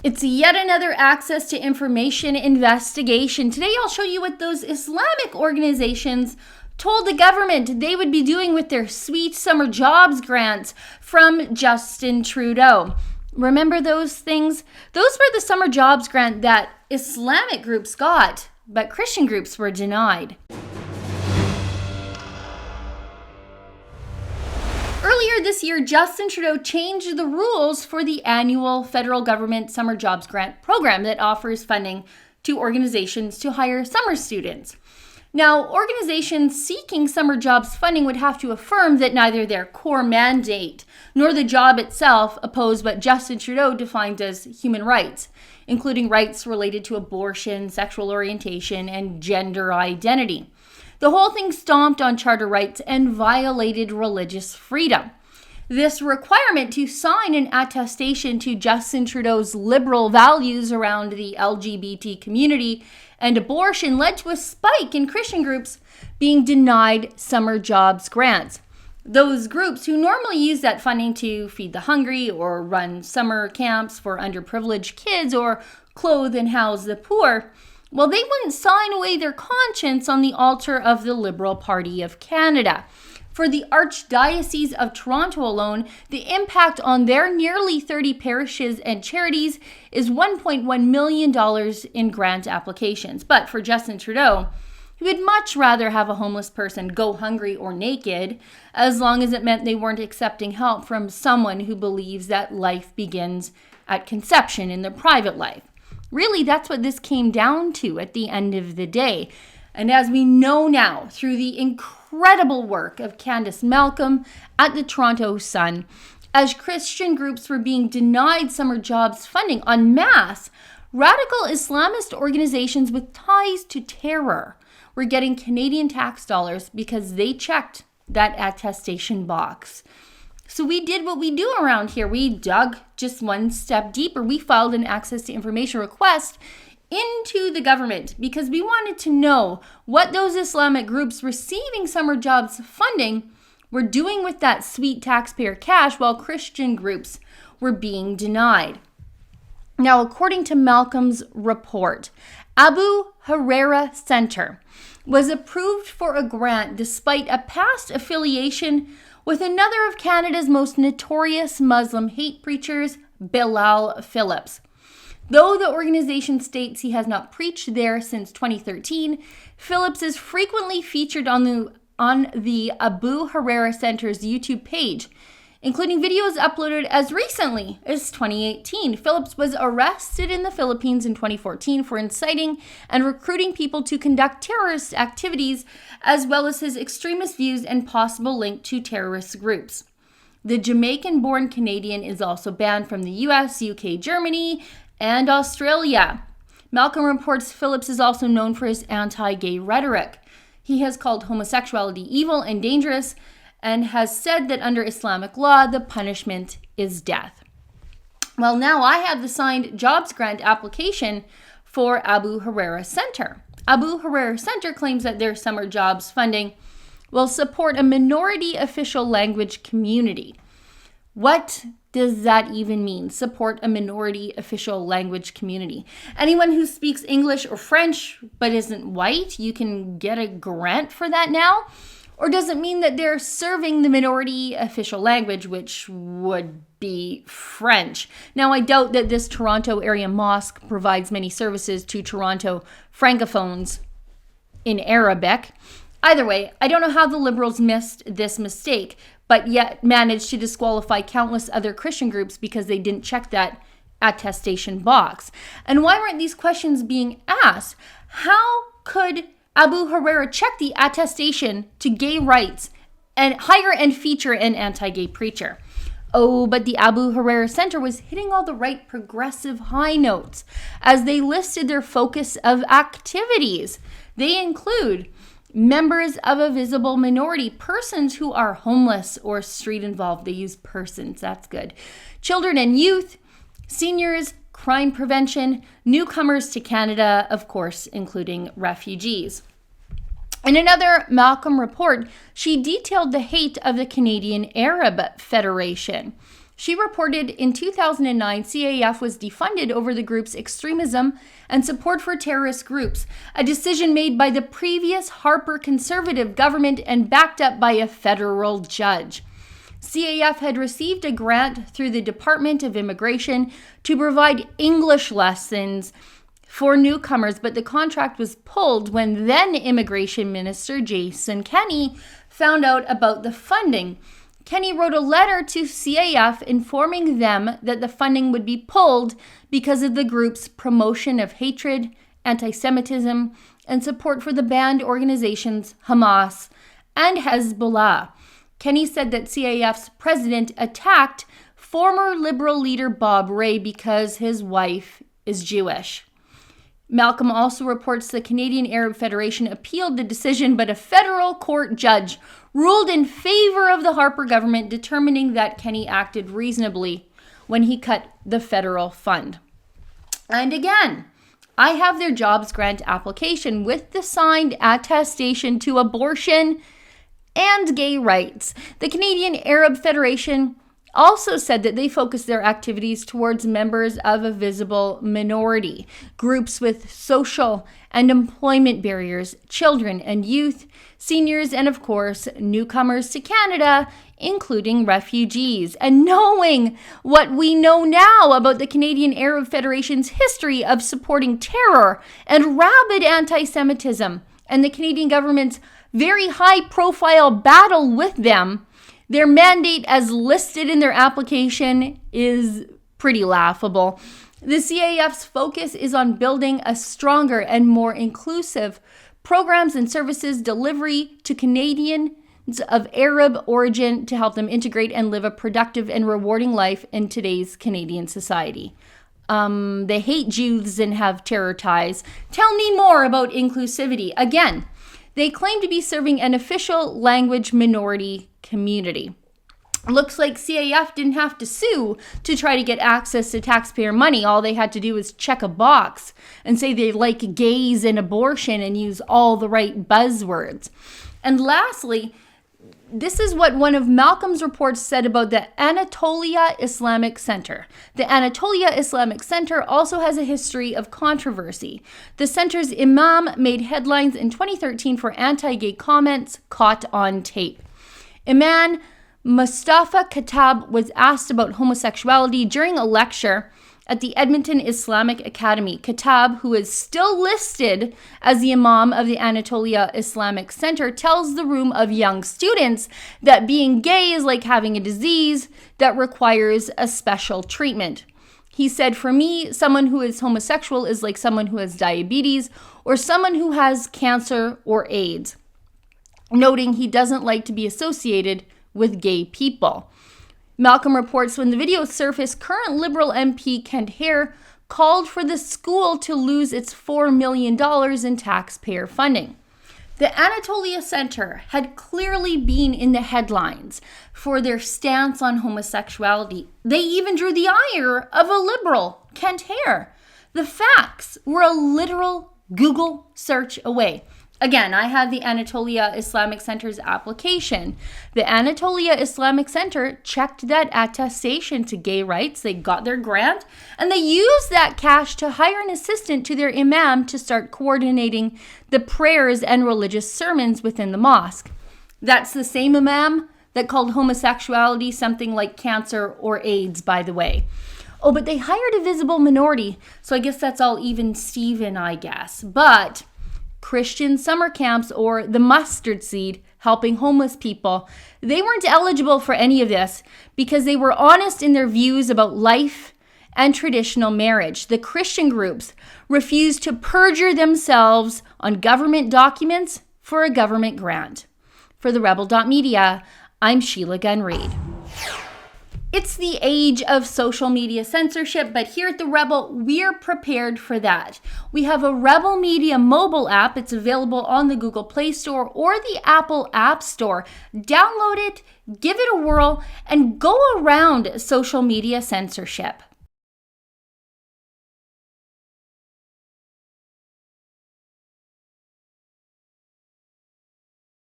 It's yet another access to information investigation. Today I'll show you what those Islamic organizations told the government they would be doing with their sweet summer jobs grants from Justin Trudeau. Remember those things? Those were the summer jobs grant that Islamic groups got, but Christian groups were denied. Earlier this year, Justin Trudeau changed the rules for the annual federal government summer jobs grant program that offers funding to organizations to hire summer students. Now, organizations seeking summer jobs funding would have to affirm that neither their core mandate nor the job itself oppose what Justin Trudeau defined as human rights, including rights related to abortion, sexual orientation, and gender identity. The whole thing stomped on charter rights and violated religious freedom. This requirement to sign an attestation to Justin Trudeau's liberal values around the LGBT community and abortion led to a spike in Christian groups being denied summer jobs grants. Those groups who normally use that funding to feed the hungry or run summer camps for underprivileged kids or clothe and house the poor, well, they wouldn't sign away their conscience on the altar of the Liberal Party of Canada. For the Archdiocese of Toronto alone, the impact on their nearly 30 parishes and charities is $1.1 million in grant applications. But for Justin Trudeau, he would much rather have a homeless person go hungry or naked, as long as it meant they weren't accepting help from someone who believes that life begins at conception in their private life. Really, that's what this came down to at the end of the day. And as we know now, through the incredible work of Candace Malcolm at the Toronto Sun, as Christian groups were being denied summer jobs funding en masse, radical Islamist organizations with ties to terror were getting Canadian tax dollars because they checked that attestation box. So we did what we do around here. We dug just one step deeper. We filed an access to information request into the government because we wanted to know what those Islamic groups receiving summer jobs funding were doing with that sweet taxpayer cash while Christian groups were being denied. Now, according to Malcolm's report, Abu Huraira Center was approved for a grant despite a past affiliation with another of Canada's most notorious Muslim hate preachers, Bilal Phillips. Though the organization states he has not preached there since 2013, Phillips is frequently featured on the Abu Huraira Center's YouTube page, including videos uploaded as recently as 2018. Phillips was arrested in the Philippines in 2014 for inciting and recruiting people to conduct terrorist activities, as well as his extremist views and possible link to terrorist groups. The Jamaican-born Canadian is also banned from the US, UK, Germany, and Australia. Malcolm reports Phillips is also known for his anti-gay rhetoric. He has called homosexuality evil and dangerous, and has said that under Islamic law, the punishment is death. Well, now I have the signed jobs grant application for Abu Huraira Center. Abu Huraira Center claims that their summer jobs funding will support a minority official language community. What does that even mean? Support a minority official language community. Anyone who speaks English or French but isn't white, you can get a grant for that now? Or does it mean that they're serving the minority official language, which would be French? Now, I doubt that this Toronto area mosque provides many services to Toronto francophones in Arabic. Either way, I don't know how the Liberals missed this mistake, but yet managed to disqualify countless other Christian groups because they didn't check that attestation box. And why weren't these questions being asked? How could Abu Huraira check the attestation to gay rights and hire and feature an anti-gay preacher? Oh, but the Abu Huraira Center was hitting all the right progressive high notes as they listed their focus of activities. They include members of a visible minority, persons who are homeless or street involved. They use persons, that's good. Children and youth, seniors, crime prevention, newcomers to Canada, of course, including refugees. In another Malcolm report, she detailed the hate of the Canadian Arab Federation. She reported in 2009 CAF was defunded over the group's extremism and support for terrorist groups, a decision made by the previous Harper conservative government and backed up by a federal judge. CAF had received a grant through the Department of Immigration to provide English lessons for newcomers, but the contract was pulled when then Immigration Minister Jason Kenney found out about the funding. Kenney wrote a letter to CAF informing them that the funding would be pulled because of the group's promotion of hatred, anti-Semitism, and support for the banned organizations Hamas and Hezbollah. Kenney said that CAF's president attacked former Liberal leader Bob Rae because his wife is Jewish. Malcolm also reports the Canadian Arab Federation appealed the decision, but a federal court judge ruled in favor of the Harper government, determining that Kenney acted reasonably when he cut the federal fund. And again, I have their jobs grant application with the signed attestation to abortion and gay rights. The Canadian Arab Federation also said that they focus their activities towards members of a visible minority, groups with social and employment barriers, children and youth, seniors, and of course, newcomers to Canada, including refugees. And knowing what we know now about the Canadian Arab Federation's history of supporting terror and rabid anti-Semitism, and the Canadian government's very high-profile battle with them, their mandate as listed in their application is pretty laughable. The CAF's focus is on building a stronger and more inclusive programs and services delivery to Canadians of Arab origin to help them integrate and live a productive and rewarding life in today's Canadian society. They hate Jews and have terror ties. Tell me more about inclusivity. Again, they claim to be serving an official language minority community. Looks like CAF didn't have to sue to try to get access to taxpayer money. All they had to do was check a box and say they like gays and abortion and use all the right buzzwords. And lastly, this is what one of Malcolm's reports said about the Anatolia Islamic Center. The Anatolia Islamic Center also has a history of controversy. The center's imam made headlines in 2013 for anti-gay comments caught on tape. Imam Mustafa Khattab was asked about homosexuality during a lecture at the Edmonton Islamic Academy. Khattab, who is still listed as the imam of the Anatolia Islamic Center, tells the room of young students that being gay is like having a disease that requires a special treatment. He said, "For me, someone who is homosexual is like someone who has diabetes or someone who has cancer or AIDS," noting he doesn't like to be associated with gay people. Malcolm reports when the video surfaced, current Liberal MP Kent Hare called for the school to lose its $4 million in taxpayer funding. The Anatolia Center had clearly been in the headlines for their stance on homosexuality. They even drew the ire of a Liberal, Kent Hare. The facts were a literal Google search away. Again, I have the Anatolia Islamic Center's application. The Anatolia Islamic Center checked that attestation to gay rights. They got their grant, and they used that cash to hire an assistant to their imam to start coordinating the prayers and religious sermons within the mosque. That's the same imam that called homosexuality something like cancer or AIDS, by the way. Oh, but they hired a visible minority, so I guess that's all even Steven, I guess. But Christian summer camps, or the mustard seed, helping homeless people, they weren't eligible for any of this because they were honest in their views about life and traditional marriage. The Christian groups refused to perjure themselves on government documents for a government grant. For the Rebel.media, I'm Sheila Gunn Reid. It's the age of social media censorship, but here at The Rebel, we're prepared for that. We have a Rebel Media mobile app. It's available on the Google Play Store or the Apple App Store. Download it, give it a whirl, and go around social media censorship.